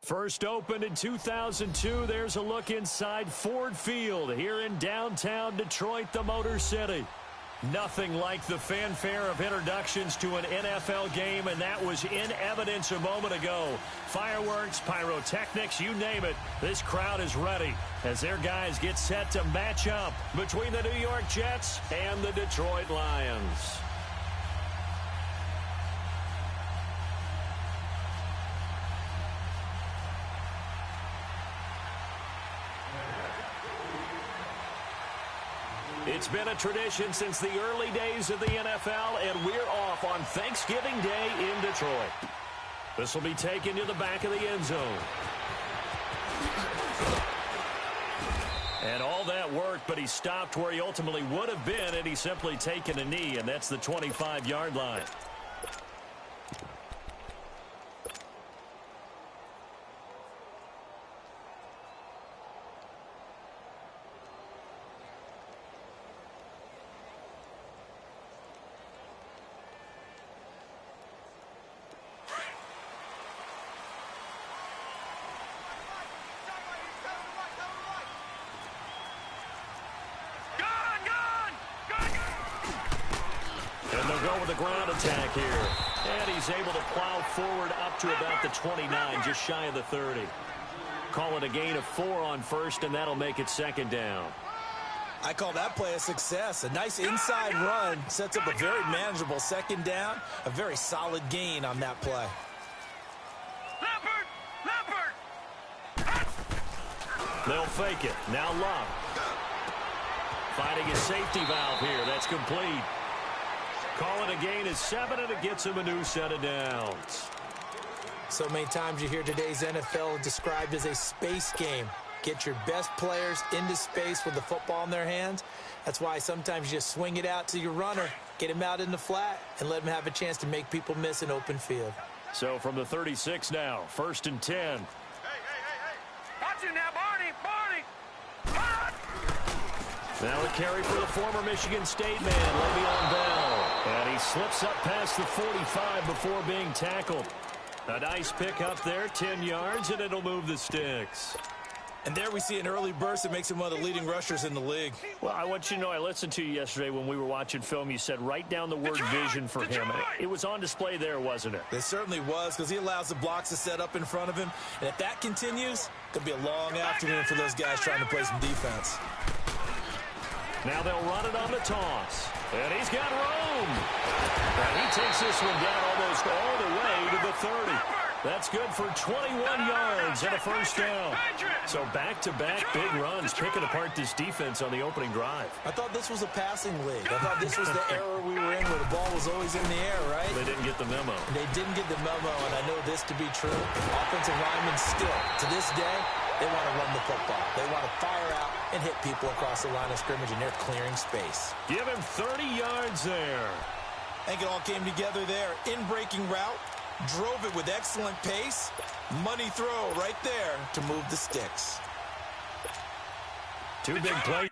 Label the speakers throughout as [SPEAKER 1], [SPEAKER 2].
[SPEAKER 1] First opened in 2002, there's a look inside Ford Field here in downtown Detroit, the Motor City. Nothing like the fanfare of introductions to an NFL game, and that was in evidence a moment ago. Fireworks, pyrotechnics, you name it, this crowd is ready as their guys get set to match up between the New York Jets and the Detroit Lions. It's been a tradition since the early days of the NFL, and we're off on Thanksgiving Day in Detroit. This will be taken to the back of the end zone. And all that worked, but he stopped where he ultimately would have been had he simply taken a knee, and that's the 25-yard line. The ground attack here, and he's able to plow forward up to about the 29, just shy of the 30. Call it a gain of 4 on first, and that'll make it second down.
[SPEAKER 2] I call that play a success. A nice inside run sets up a very manageable second down, a very solid gain on that play.
[SPEAKER 1] They'll fake it. Now Love. Finding his safety valve here. That's complete. Call it a gain of 7, and it gets him a new set of downs.
[SPEAKER 2] So many times you hear today's NFL described as a space game. Get your best players into space with the football in their hands. That's why sometimes you just swing it out to your runner, get him out in the flat, and let him have a chance to make people miss an open field.
[SPEAKER 1] So from the 36 now, 1st and 10.
[SPEAKER 3] Hey. Watch it now, Barney.
[SPEAKER 1] Now a carry for the former Michigan State man, Le'Veon Bell. And he slips up past the 45 before being tackled. A nice pick up there, 10 yards, and it'll move the sticks.
[SPEAKER 2] And there we see an early burst that makes him one of the leading rushers in the league.
[SPEAKER 1] Well, I want you to know, I listened to you yesterday when we were watching film. You said write down the word vision for him. It was on display there, wasn't it?
[SPEAKER 2] It certainly was, because he allows the blocks to set up in front of him. And if that continues, it'll be a long afternoon for those guys trying to play some defense.
[SPEAKER 1] Now they'll run it on the toss. And he's got room. And he takes this one down almost all the way to the 30. That's good for 21 yards and a first down. So back-to-back big runs, picking apart this defense on the opening drive.
[SPEAKER 2] I thought this was a passing league. I thought this was the era we were in where the ball was always in the air, right?
[SPEAKER 1] They didn't get the memo.
[SPEAKER 2] They didn't get the memo, and I know this to be true. Offensive linemen still, to this day, they want to run the football. They want to fire out and hit people across the line of scrimmage, and they're clearing space.
[SPEAKER 1] Give him 30 yards there.
[SPEAKER 2] I think it all came together there. In-breaking route, drove it with excellent pace. Money throw right there to move the sticks.
[SPEAKER 1] 2 big plays.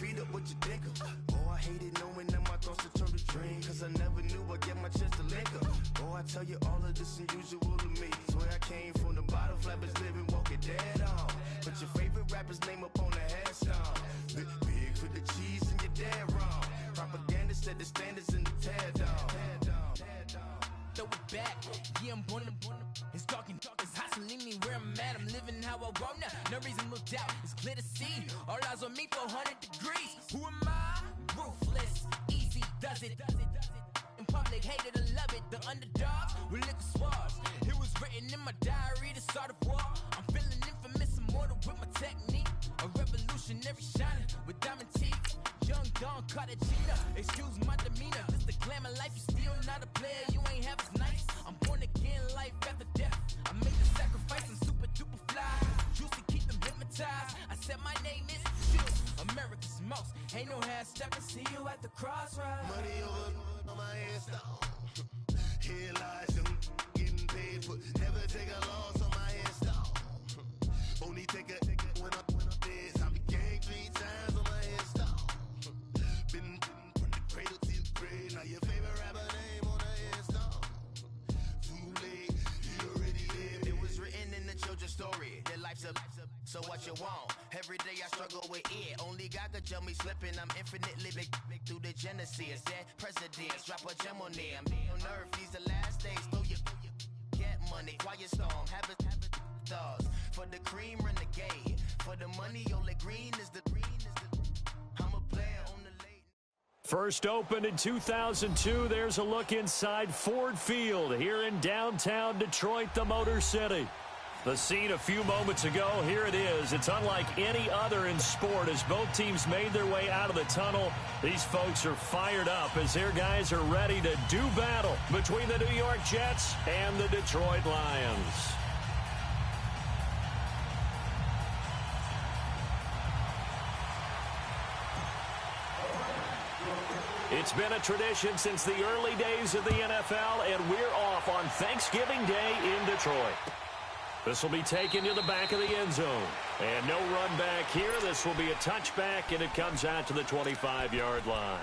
[SPEAKER 4] Feet up, what you think of? Oh, I hated knowing that my thoughts would turn to dream, cause I never knew I'd get my chance to link up. Oh, I tell you all of this unusual to me. Swear I came from the bottom, flappers living, walking dead on. Put your favorite rapper's name up on the headstone. Big for the cheese and you're dead wrong. Propaganda set the standards in the tear down.
[SPEAKER 5] Throw it back, yeah, I'm born. It's talking, it's hustling me where I'm at. I'm living how I want now. No reason to look out, it's clear to see. All eyes on me for 100 degrees. Who am I? Ruthless, easy. does it. In public, hated or love it. The underdogs with liquor swabs. It was written in my diary to start a war. I'm feeling infamous, immortal with my technique. A revolutionary shining with diamond teeth. Young Don Cartagena, excuse my demeanor. This the glamour life, you still not a player. You ain't half as nice. I'm born again, life after death. I made the sacrifice, I'm super duper fly. Juicy, keep them hypnotized. I said my name is Juice, America's most. Ain't no half stepping. See you at the crossroads.
[SPEAKER 4] Money over on my hairstyle. Here lies them getting paid for. Never take a loss on my hairstyle. Only take a when I'm dead. I be gang 3 times on my hairstyle. Been from the cradle to the grave. Now your favorite rapper name on the hairstyle. Too late, you already lived. It was written in the children's story. Their life's a so what you want? Every day I struggle with it. Only God could tell me slipping. I'm infinitely big through the Genesis. That presidents drop a gem on them. On earth, these the last days. Throw your get money. Quiet storm. Have it dogs. For the cream, renegade. For the money, only green is the I'm a player on the late.
[SPEAKER 1] First opened in 2002. There's a look inside Ford Field here in downtown Detroit, the Motor City. The scene a few moments ago, here it is. It's unlike any other in sport as both teams made their way out of the tunnel. These folks are fired up as their guys are ready to do battle between the New York Jets and the Detroit Lions. It's been a tradition since the early days of the NFL, and we're off on Thanksgiving Day in Detroit. This will be taken to the back of the end zone. And no run back here. This will be a touchback, and it comes out to the 25-yard line.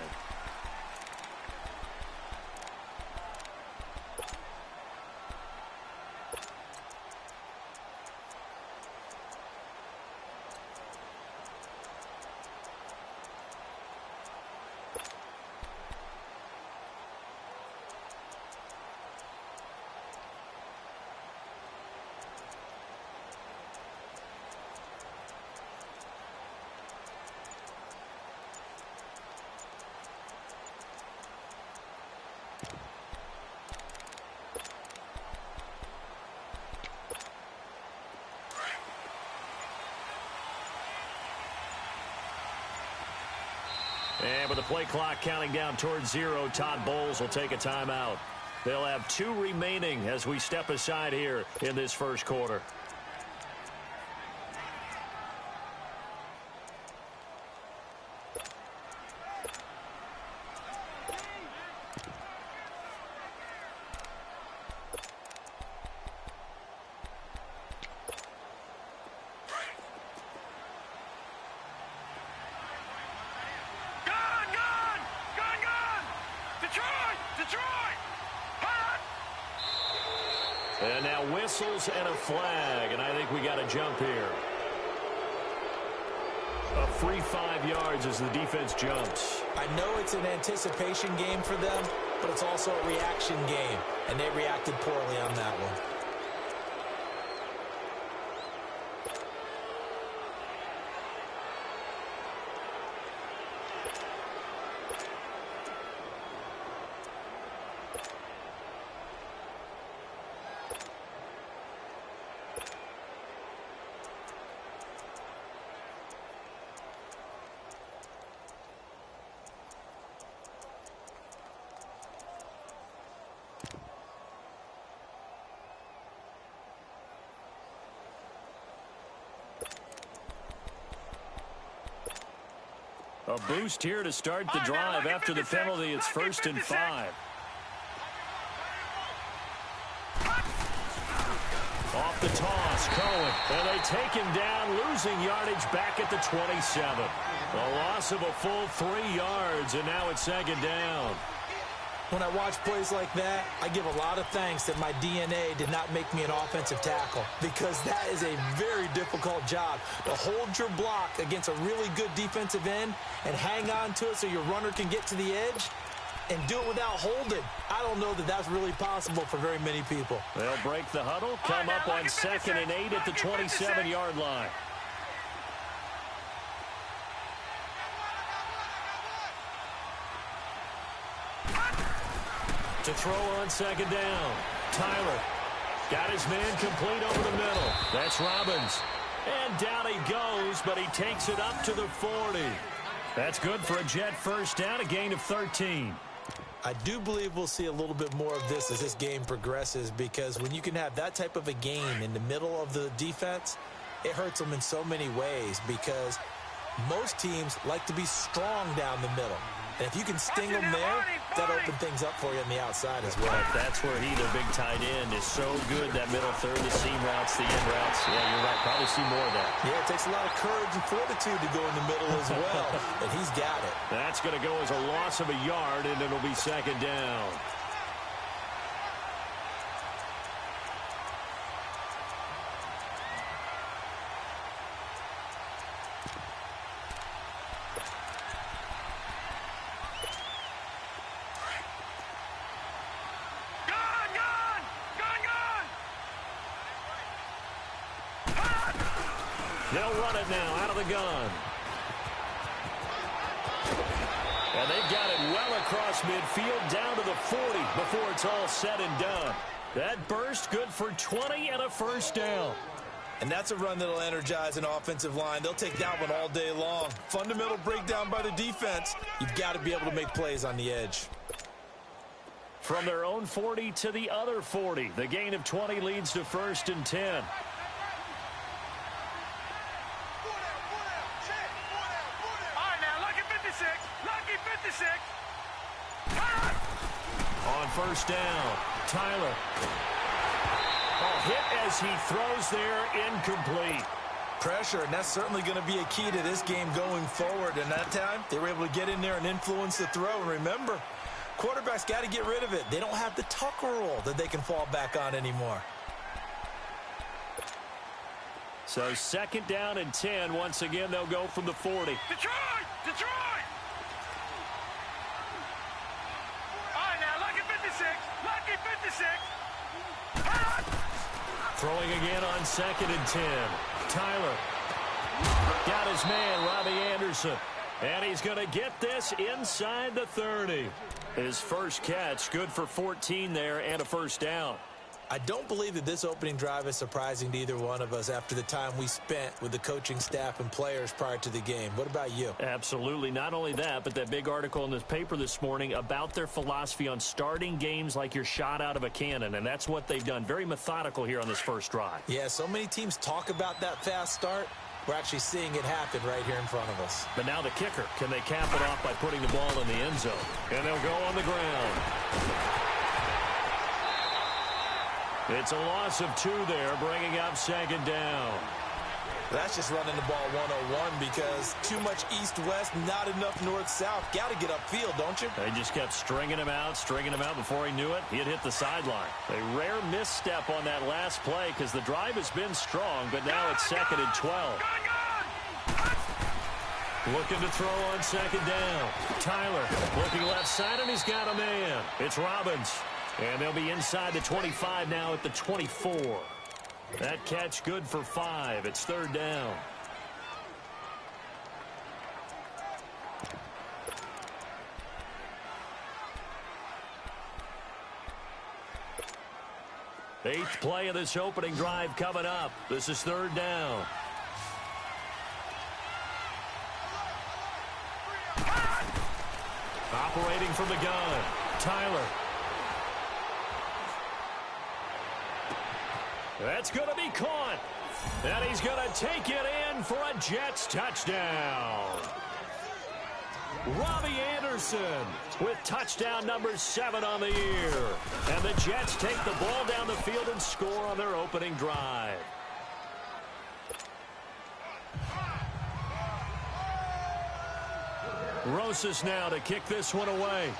[SPEAKER 1] And with the play clock counting down towards 0, Todd Bowles will take a timeout. They'll have 2 remaining as we step aside here in this first quarter. And now whistles and a flag, and I think we got a jump here. A free 5 yards as the defense jumps.
[SPEAKER 2] I know it's an anticipation game for them, but it's also a reaction game, and they reacted poorly on that one.
[SPEAKER 1] A boost here to start the drive after the penalty. It's 1st and 5. Off the toss, Cohen. And they take him down, losing yardage back at the 27. A loss of a full 3 yards, and now it's 2nd down.
[SPEAKER 2] When I watch plays like that, I give a lot of thanks that my DNA did not make me an offensive tackle, because that is a very difficult job to hold your block against a really good defensive end and hang on to it so your runner can get to the edge and do it without holding. I don't know that that's really possible for very many people.
[SPEAKER 1] They'll break the huddle, come up on 2nd and 8 at the 27-yard line. To throw on second down. Tyler got his man complete over the middle. That's Robbins. And down he goes, but he takes it up to the 40. That's good for a Jet first down, a gain of 13.
[SPEAKER 2] I do believe we'll see a little bit more of this as this game progresses, because when you can have that type of a gain in the middle of the defense, it hurts them in so many ways, because most teams like to be strong down the middle. And if you can sting them there, that opens things up for you on the outside as well.
[SPEAKER 1] Right, that's where their big tight end, is so good, that middle third, the seam routes, the end routes. Yeah, you're right. Probably see more of that.
[SPEAKER 2] Yeah, it takes a lot of courage and fortitude to go in the middle as well, and he's got it.
[SPEAKER 1] That's going to go as a loss of a yard, and it'll be second down. They'll run it now out of the gun. And they've got it well across midfield down to the 40 before it's all said and done. That burst good for 20 and a first down.
[SPEAKER 2] And that's a run that'll energize an offensive line. They'll take that one all day long. Fundamental breakdown by the defense. You've got to be able to make plays on the edge.
[SPEAKER 1] From their own 40 to the other 40. The gain of 20 leads to first and 10. On first down, Tyler. Hit as he throws there, incomplete.
[SPEAKER 2] Pressure, and that's certainly going to be a key to this game going forward. And that time, they were able to get in there and influence the throw. And remember, quarterbacks got to get rid of it. They don't have the Tucker rule that they can fall back on anymore.
[SPEAKER 1] So second down and 10. Once again, they'll go from the 40.
[SPEAKER 3] Detroit! Detroit! Lucky 56.
[SPEAKER 1] Throwing again on second and 10. Tyler got his man, Robbie Anderson. And he's going to get this inside the 30. His first catch, good for 14 there and a first down.
[SPEAKER 2] I don't believe that this opening drive is surprising to either one of us after the time we spent with the coaching staff and players prior to the game. What about you?
[SPEAKER 1] Absolutely. Not only that, but that big article in this paper this morning about their philosophy on starting games like you're shot out of a cannon, and that's what they've done. Very methodical here on this first drive.
[SPEAKER 2] Yeah, so many teams talk about that fast start. We're actually seeing it happen right here in front of us.
[SPEAKER 1] But now the kicker. Can they cap it off by putting the ball in the end zone? And they'll go on the ground. It's a loss of 2 there, bringing up second down.
[SPEAKER 2] That's just running the ball 101 because too much east-west, not enough north-south. Got to get upfield, don't you?
[SPEAKER 1] They just kept stringing him out. Before he knew it, he had hit the sideline. A rare misstep on that last play because the drive has been strong, but now it's second and 12. Looking to throw on second down. Tyler looking left side, and he's got a man. It's Robbins. And they'll be inside the 25 now at the 24. That catch good for 5. It's third down. Eighth play of this opening drive coming up. This is third down. Operating from the gun, Tyler. That's going to be caught. And he's going to take it in for a Jets touchdown. Robbie Anderson with touchdown number 7 on the year. And the Jets take the ball down the field and score on their opening drive. Rosas now to kick this one away.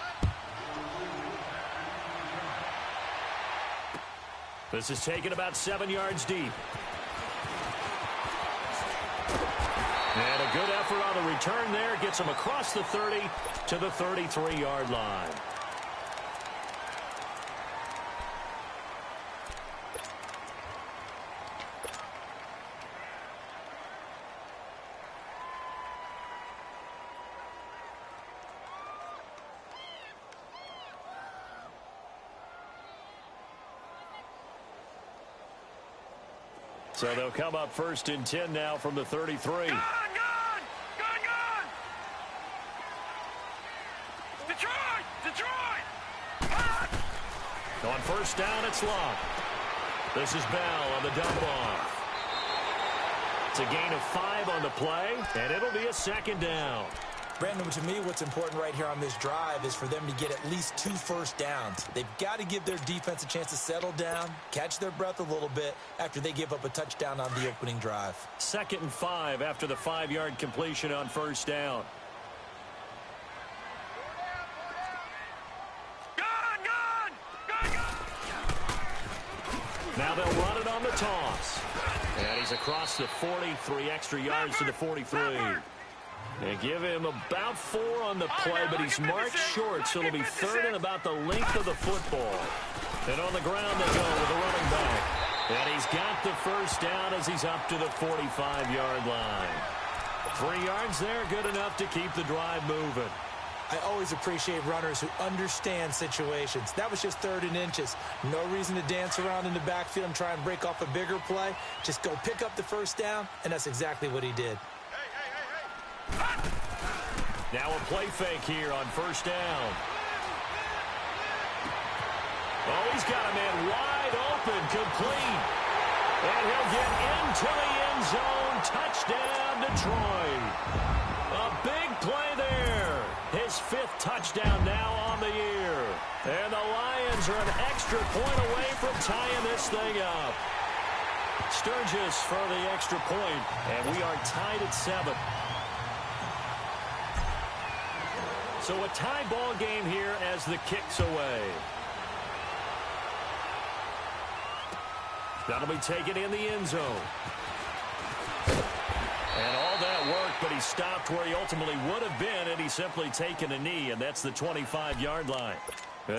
[SPEAKER 1] This is taken about 7 yards deep. And a good effort on the return there. Gets him across the 30 to the 33-yard line. So they'll come up 1st and 10 now from the 33.
[SPEAKER 3] Gone! Detroit!
[SPEAKER 1] On 1st down, it's Locke. This is Bell on the dump off. It's a gain of 5 on the play, and it'll be a 2nd down.
[SPEAKER 2] Brandon, to me, what's important right here on this drive is for them to get at least 2 first downs. They've got to give their defense a chance to settle down, catch their breath a little bit after they give up a touchdown on the opening drive.
[SPEAKER 1] 2nd and 5 after the 5-yard completion on 1st down. Now they'll run it on the toss. And he's across the 43 extra yards to the 43. They give him about 4 on the play, but he's marked short, so it'll be 3rd and about the length of the football. And on the ground they go with the running back. And he's got the 1st down as he's up to the 45-yard line. 3 yards there, good enough to keep the drive moving.
[SPEAKER 2] I always appreciate runners who understand situations. That was just 3rd and inches. No reason to dance around in the backfield and try and break off a bigger play. Just go pick up the 1st down, and that's exactly what he did.
[SPEAKER 1] Now a play fake here on 1st down. Oh, he's got a man wide open, complete. And he'll get into the end zone. Touchdown, Detroit. A big play there. His 5th touchdown now on the year. And the Lions are an extra point away from tying this thing up. Sturgis for the extra point, and we are tied at 7. So a tie ball game here as the kick's away. That'll be taken in the end zone. And all that work, but he stopped where he ultimately would have been, and he's simply taken a knee, and that's the 25-yard line.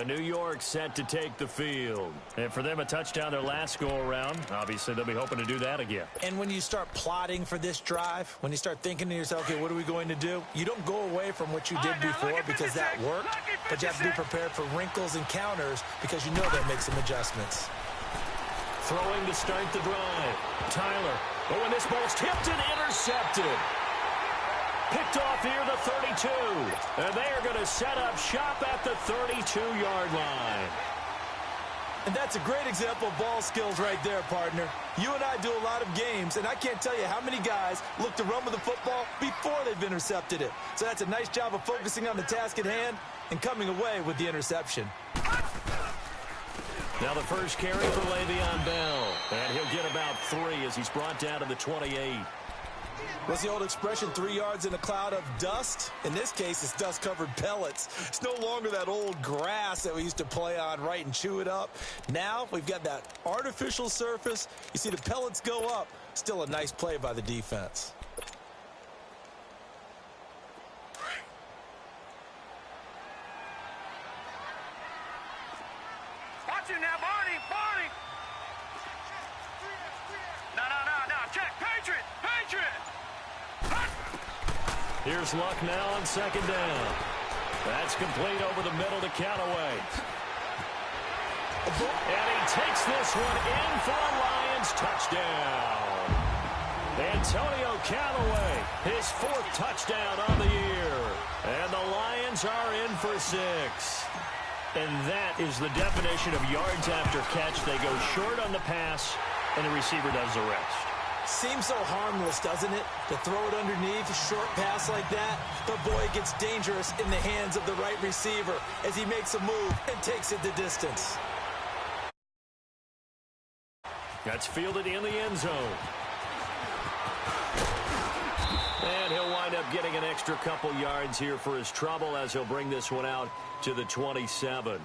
[SPEAKER 1] New York set to take the field. And for them, a touchdown their last go-around. Obviously, they'll be hoping to do that again.
[SPEAKER 2] And when you start plotting for this drive, when you start thinking to yourself, okay, what are we going to do? You don't go away from what you did before because that worked, but you have to be prepared for wrinkles and counters because you know they'll make some adjustments.
[SPEAKER 1] Throwing to start the drive. Tyler. Oh, and this ball's tipped and intercepted. Picked off near the 32. And they are going to set up shop at the 32-yard line.
[SPEAKER 2] And that's a great example of ball skills right there, partner. You and I do a lot of games, and I can't tell you how many guys look to run with the football before they've intercepted it. So that's a nice job of focusing on the task at hand and coming away with the interception.
[SPEAKER 1] Now the first carry for Le'Veon Bell. And he'll get about 3 as he's brought down to the 28.
[SPEAKER 2] What's the old expression, 3 yards in a cloud of dust? In this case, it's dust-covered pellets. It's no longer that old grass that we used to play on, right, and chew it up. Now we've got that artificial surface. You see the pellets go up. Still a nice play by the defense.
[SPEAKER 3] Watch him now, Barney! No, check, Patriot!
[SPEAKER 1] Here's Luck now on 2nd down. That's complete over the middle to Callaway. And he takes this one in for a Lions touchdown. Antonio Callaway, his 4th touchdown on the year. And the Lions are in for 6. And that is the definition of yards after catch. They go short on the pass, and the receiver does the rest.
[SPEAKER 2] Seems so harmless, doesn't it? To throw it underneath, a short pass like that. But boy, it gets dangerous in the hands of the right receiver as he makes a move and takes it the distance.
[SPEAKER 1] That's fielded in the end zone. And he'll wind up getting an extra couple yards here for his trouble as he'll bring this one out to the 27.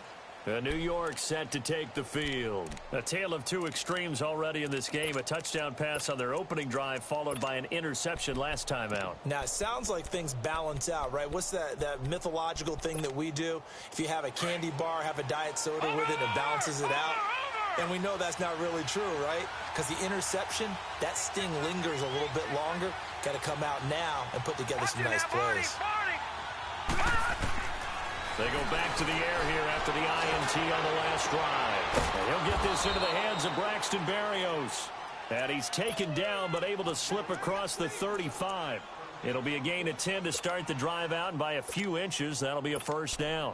[SPEAKER 1] New York set to take the field. A tale of 2 extremes already in this game. A touchdown pass on their opening drive followed by an interception last time out.
[SPEAKER 2] Now, it sounds like things balance out, right? What's that mythological thing that we do? If you have a candy bar, have a diet soda with it, it balances it out. And we know that's not really true, right? Because the interception, that sting lingers a little bit longer. Got to come out now and put together some nice plays.
[SPEAKER 1] They go back to the air here after the INT on the last drive. And he'll get this into the hands of Braxton Berrios. And he's taken down but able to slip across the 35. It'll be a gain of 10 to start the drive out, and by a few inches, that'll be a first down.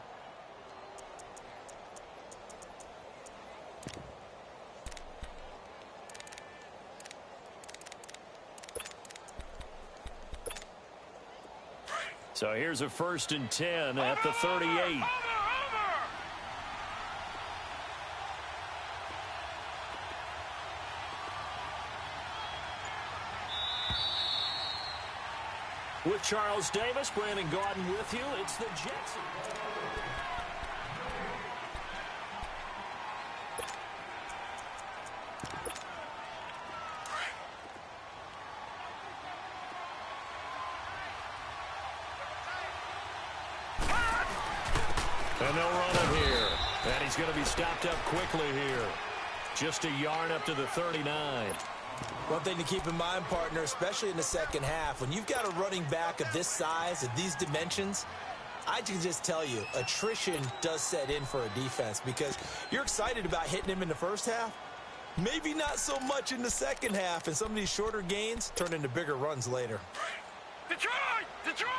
[SPEAKER 1] So here's a 1st and 10 at the 38. With Charles Davis, Brandon Gaudin with you. It's the Jets. And they'll run it here. And he's going to be stopped up quickly here. Just a yard up to the 39.
[SPEAKER 2] One thing to keep in mind, partner, especially in the second half, when you've got a running back of this size, of these dimensions, I can just tell you, attrition does set in for a defense because you're excited about hitting him in the first half. Maybe not so much in the second half, and some of these shorter gains turn into bigger runs later.
[SPEAKER 3] Detroit! Detroit!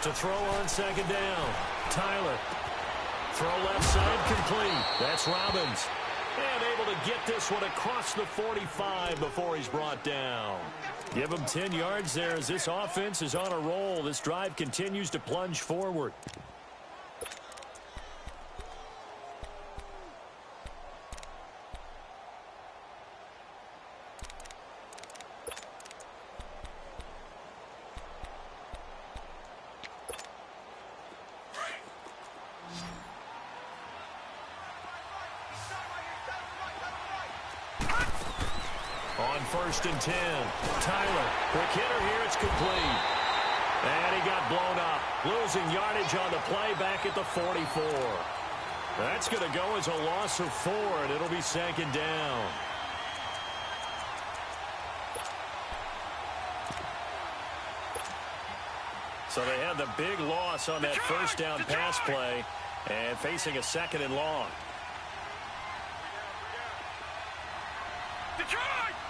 [SPEAKER 1] To throw on second down. Tyler. Throw left side complete. That's Robbins. And able to get this one across the 45 before he's brought down. Give him 10 yards there as this offense is on a roll. This drive continues to plunge forward. On 1st and 10, Tyler, quick hitter here, it's complete. And he got blown up, losing yardage on the play back at the 44. That's going to go as a loss of 4, and it'll be 2nd down. So they had the big loss on that first down pass play and facing a 2nd and long.
[SPEAKER 3] Detroit!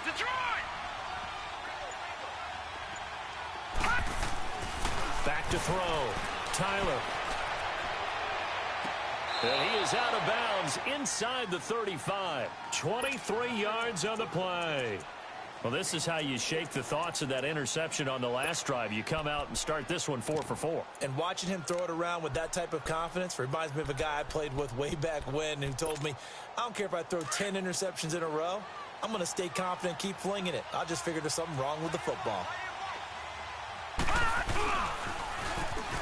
[SPEAKER 3] Detroit!
[SPEAKER 1] Back to throw. Tyler. And he is out of bounds inside the 35. 23 yards on the play. Well, this is how you shake the thoughts of that interception on the last drive. You come out and start this one 4 for 4.
[SPEAKER 2] And watching him throw it around with that type of confidence reminds me of a guy I played with way back when who told me, I don't care if I throw 10 interceptions in a row. I'm going to stay confident, keep flinging it. I just figured there's something wrong with the football.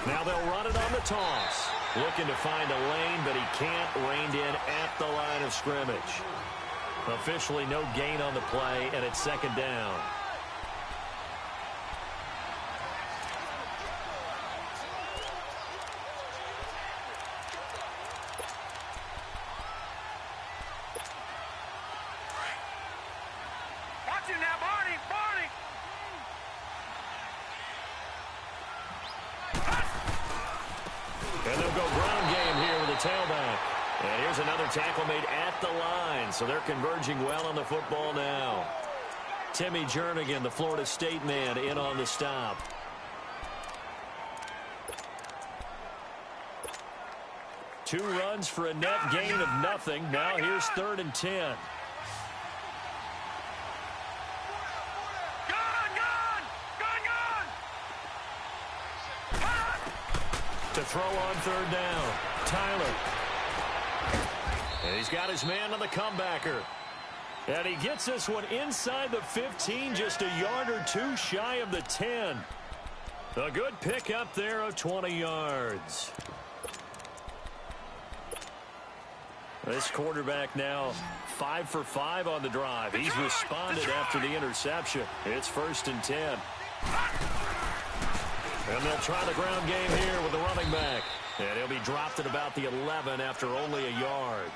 [SPEAKER 1] Now they'll run it on the toss. Looking to find a lane, but he can't. Reined in at the line of scrimmage. Officially no gain on the play, and it's 2nd down.
[SPEAKER 3] Watch him now, Barney! Barney!
[SPEAKER 1] And they'll go ground game here with a tailback. And here's another tackle made at the line. So they're converging well on the football now. Timmy Jernigan, the Florida State man, in on the stop. Two runs for a net gain of nothing. Now here's 3rd and 10. To throw on 3rd down. Tyler. And he's got his man on the comebacker. And he gets this one inside the 15, just a yard or two shy of the 10. A good pick up there of 20 yards. This quarterback now 5 for 5 on the drive. He's responded after the interception. It's 1st and 10. And they'll try the ground game here with the running back. And he'll be dropped at about the 11 after only a yard.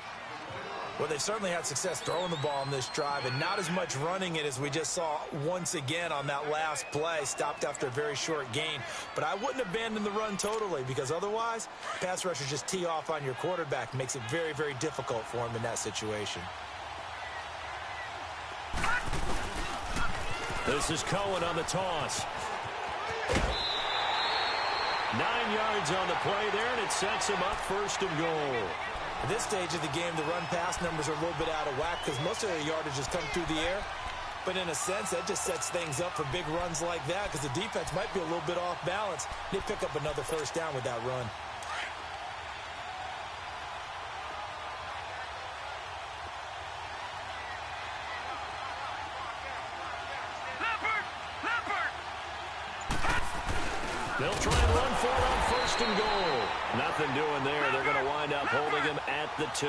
[SPEAKER 2] Well, they've certainly had success throwing the ball on this drive and not as much running it as we just saw once again on that last play. Stopped after a very short gain. But I wouldn't abandon the run totally because otherwise, pass rushers just tee off on your quarterback. Makes it very, very difficult for him in that situation.
[SPEAKER 1] This is Cohen on the toss. 9 yards on the play there, and it sets him up 1st and goal.
[SPEAKER 2] At this stage of the game, the run-pass numbers are a little bit out of whack because most of their yardage has come through the air. But in a sense, that just sets things up for big runs like that because the defense might be a little bit off balance. They pick up another 1st down with that run.
[SPEAKER 1] They'll try and run for it on 1st and goal. Nothing doing there. They're going to wind up holding him at the 2.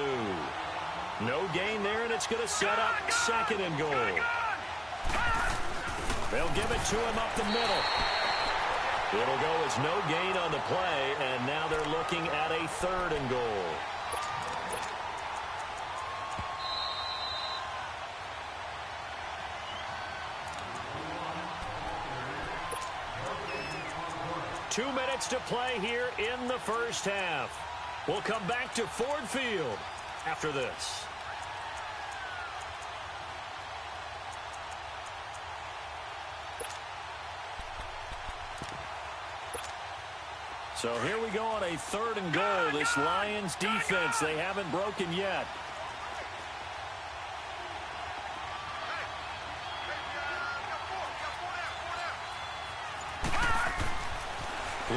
[SPEAKER 1] No gain there, and it's going to set up 2nd and goal. They'll give it to him up the middle. It'll go as no gain on the play, and now they're looking at a 3rd and goal. Two minutes to play here in the 1st half. We'll come back to Ford Field after this. So here we go on a 3rd and goal. This Lions defense, they haven't broken yet.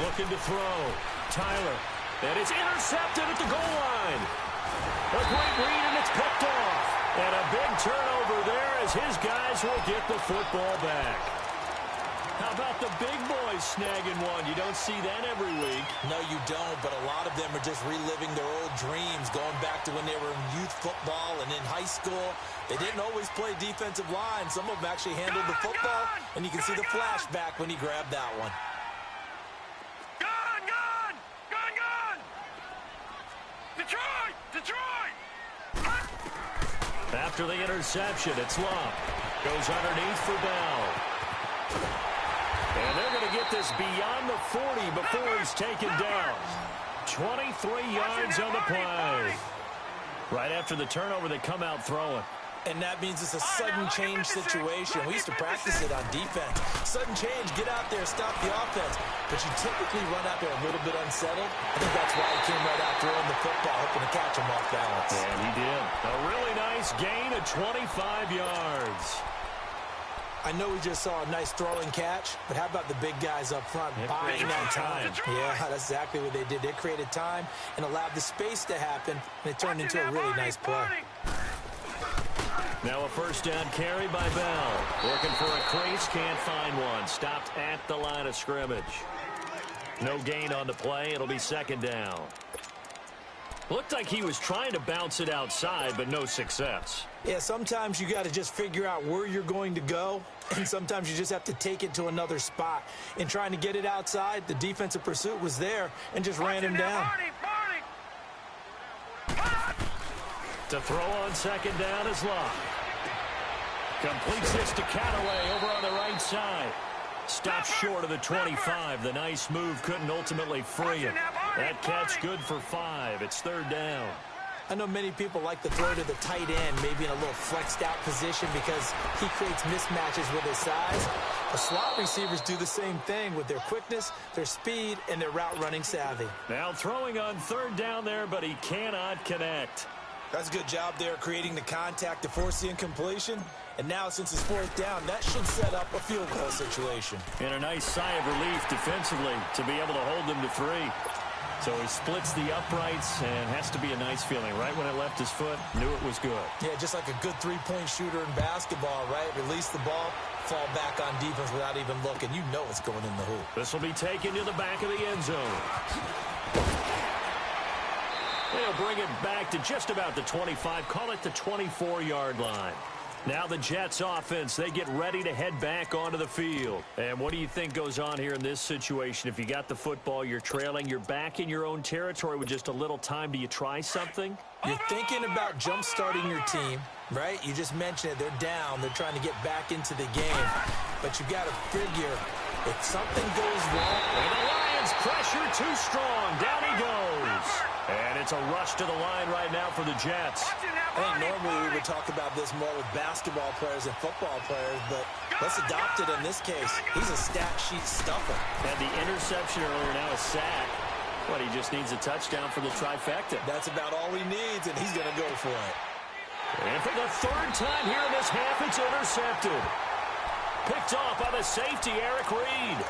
[SPEAKER 1] Looking to throw. Tyler. And it's intercepted at the goal line. A great read, and it's picked off. And a big turnover there as his guys will get the football back. How about the big boys snagging one? You don't see that every week.
[SPEAKER 2] No, you don't, but a lot of them are just reliving their old dreams, going back to when they were in youth football and in high school. They didn't always play defensive line. Some of them actually handled the football, and you can see the flashback when he grabbed that one.
[SPEAKER 1] After the interception, it's Love. Goes underneath for Bell. And they're going to get this beyond the 40 before he's taken down. 23 yards on the play. Right after the turnover, they come out throwing.
[SPEAKER 2] And that means it's a sudden change situation. We used to practice it on defense. Sudden change, get out there, stop the offense. But you typically run out there a little bit unsettled. I think that's why he came right out throwing the football, hoping to catch him off balance.
[SPEAKER 1] And he did. A really nice gain of 25 yards.
[SPEAKER 2] I know we just saw a nice throwing catch, but how about the big guys up front buying that time? Yeah, that's exactly what they did. They created time and allowed the space to happen, and it turned into a really nice play.
[SPEAKER 1] Now a 1st down carry by Bell. Looking for a crease, can't find one. Stopped at the line of scrimmage. No gain on the play. It'll be 2nd down. Looked like he was trying to bounce it outside, but no success.
[SPEAKER 2] Yeah, sometimes you got to just figure out where you're going to go, and sometimes you just have to take it to another spot. In trying to get it outside, the defensive pursuit was there and just ran him down.
[SPEAKER 1] To throw on 2nd down is Love. Completes this to Cataway over on the right side. Stops short of the 25. The nice move couldn't ultimately free him. That catch good for 5. It's 3rd down.
[SPEAKER 2] I know many people like to throw to the tight end, maybe in a little flexed out position because he creates mismatches with his size. The slot receivers do the same thing with their quickness, their speed, and their route running savvy.
[SPEAKER 1] Now throwing on 3rd down there, but he cannot connect.
[SPEAKER 2] That's a good job there creating the contact to force the incompletion. And now since it's 4th down, that should set up a field goal situation.
[SPEAKER 1] And a nice sigh of relief defensively to be able to hold them to 3. So he splits the uprights and has to be a nice feeling. Right when it left his foot, knew it was good.
[SPEAKER 2] Yeah, just like a good three-point shooter in basketball, right? Release the ball, fall back on defense without even looking. You know it's going in the hoop.
[SPEAKER 1] This will be taken to the back of the end zone. They'll bring it back to just about the 25, call it the 24-yard line. Now the Jets offense, they get ready to head back onto the field. And what do you think goes on here in this situation? If you got the football, you're trailing, you're back in your own territory with just a little time. Do you try something?
[SPEAKER 2] You're thinking about jump-starting your team, right? You just mentioned it. They're down. They're trying to get back into the game. But you've got to figure if something goes wrong.
[SPEAKER 1] And the Lions pressure too strong. Down he goes. And it's a rush to the line right now for the Jets.
[SPEAKER 2] I think normally we would talk about this more with basketball players and football players, but let's adopt it in this case. He's a stat sheet stuffer.
[SPEAKER 1] Had the interception earlier, now a sack. But he just needs a touchdown for the trifecta.
[SPEAKER 2] That's about all he needs, and he's going to go for it.
[SPEAKER 1] And for the third time here in this half, it's intercepted. Picked off by the safety, Eric Reed.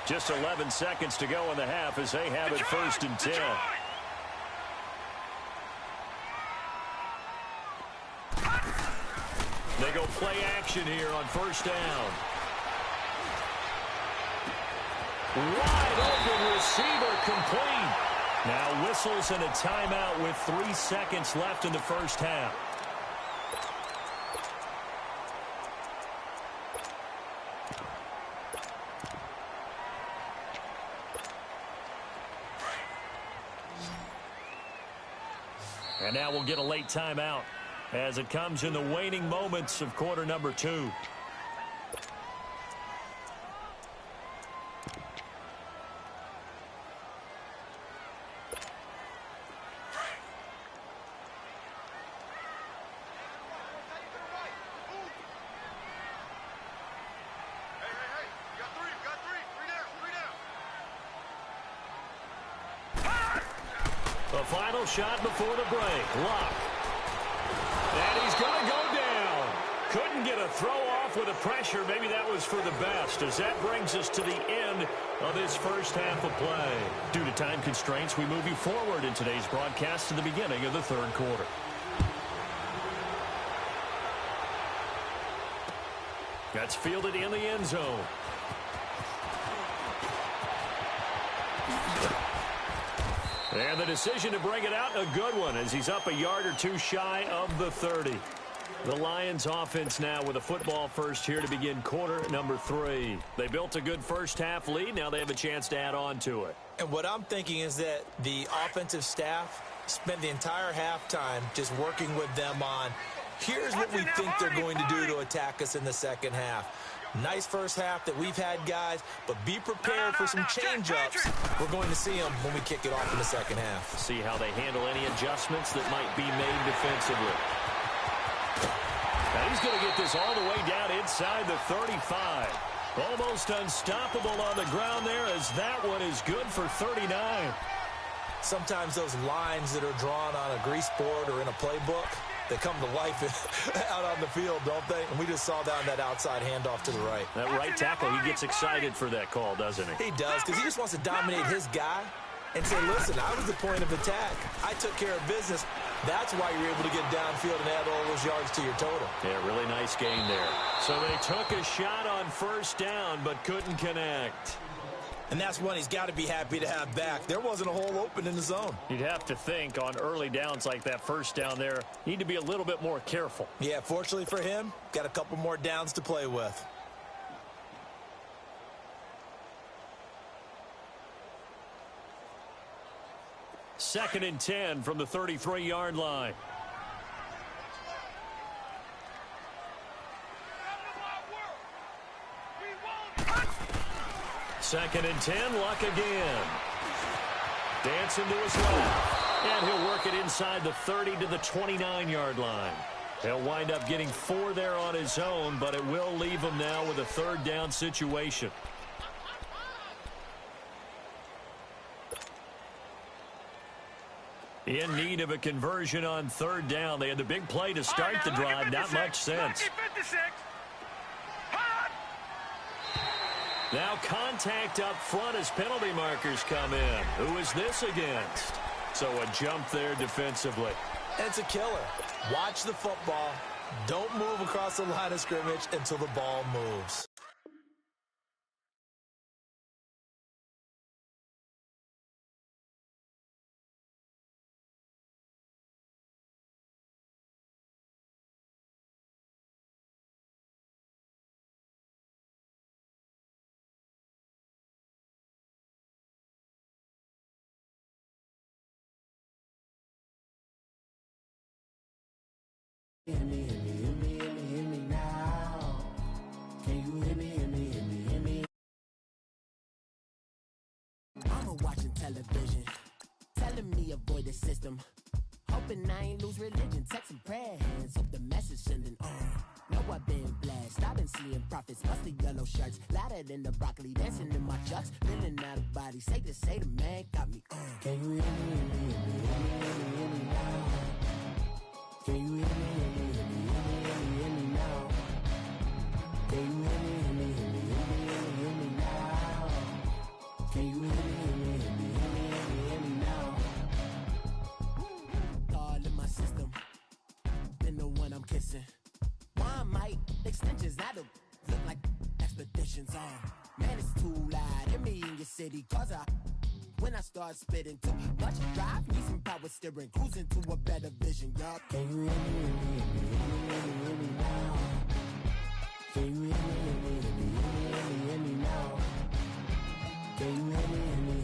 [SPEAKER 1] Just 11 seconds to go in the half as they have it first and 10. They go play action here on first down. Wide open receiver complete. Now whistles and a timeout with 3 seconds left in the first half. And now we'll get a late timeout as it comes in the waning moments of quarter number 2. The final shot before the break. Luck. And he's going to go down. Couldn't get a throw off with the pressure. Maybe that was for the best, as that brings us to the end of this first half of play. Due to time constraints, we move you forward in today's broadcast to the beginning of the third quarter. That's fielded in the end zone. And the decision to bring it out, a good one, as he's up a yard or two shy of the 30. The Lions offense now with a football first here to begin quarter number 3. They built a good first half lead. Now they have a chance to add on to it.
[SPEAKER 2] And what I'm thinking is that the offensive staff spent the entire halftime just working with them on, here's what we think they're going to do to attack us in the second half. Nice first half that we've had, guys, but be prepared for some change-ups. We're going to see them when we kick it off in the second half.
[SPEAKER 1] See how they handle any adjustments that might be made defensively. Now he's going to get this all the way down inside the 35. Almost unstoppable on the ground there, as that one is good for 39.
[SPEAKER 2] Sometimes those lines that are drawn on a grease board or in a playbook, they come to life out on the field, don't they? And we just saw down that outside handoff to the right.
[SPEAKER 1] That right tackle, he gets excited for that call, doesn't he?
[SPEAKER 2] He does, because he just wants to dominate his guy and say, listen, I was the point of attack. I took care of business. That's why you're able to get downfield and add all those yards to your total.
[SPEAKER 1] Yeah, really nice gain there. So they took a shot on first down, but couldn't connect.
[SPEAKER 2] And that's one he's got to be happy to have back. There wasn't a hole open in the zone.
[SPEAKER 1] You'd have to think on early downs like that first down there, need to be a little bit more careful.
[SPEAKER 2] Yeah, fortunately for him, got a couple more downs to play with.
[SPEAKER 1] Second and 10 from the 33-yard line. Second and 10, Luck again. Dancing to his left. And he'll work it inside the 30 to the 29-yard line. He'll wind up getting 4 there on his own, but it will leave him now with a third down situation. In need of a conversion on third down. They had the big play to start the drive. Not much sense. Now contact up front as penalty markers come in. Who is this against? So a jump there defensively.
[SPEAKER 2] It's a killer. Watch the football. Don't move across the line of scrimmage until the ball moves.
[SPEAKER 4] Hear me, hear me, hear me, hear me, hear me now. Can you hear me, hear me, hear me, hear me?
[SPEAKER 5] I'm watching television, telling me avoid the system. Hoping I ain't lose religion, text and prayer hands, hope the message sending on. Know I've been blessed, I've been seeing prophets, musty yellow shirts, louder than the broccoli, dancing in my chucks, feeling out of body, say the man got me on.
[SPEAKER 4] Can you hear me, hear me, hear me, hear me, hear me, hear me now? Can you hear me, hear me, hear me, hear me, hear me, hear me now? Can you hear me, hear me, hear me, hear me, hear me, hear me now? Can you hear me, hear me, hear me, hear me, hear me, hear me now?
[SPEAKER 5] All in my system, been the one I'm kissing. Why might extensions now to look like expeditions on? Man, it's too loud. Hear me in your city, cause when I start spitting too much drive, need some power steering, cruising to a better vision, y'all.
[SPEAKER 4] Can you hear me, hear me, hear me, hear me, hear me, hear me now? Can you hear me, hear me, hear me, hear me, hear me, hear me now? Can you hear me, hear me,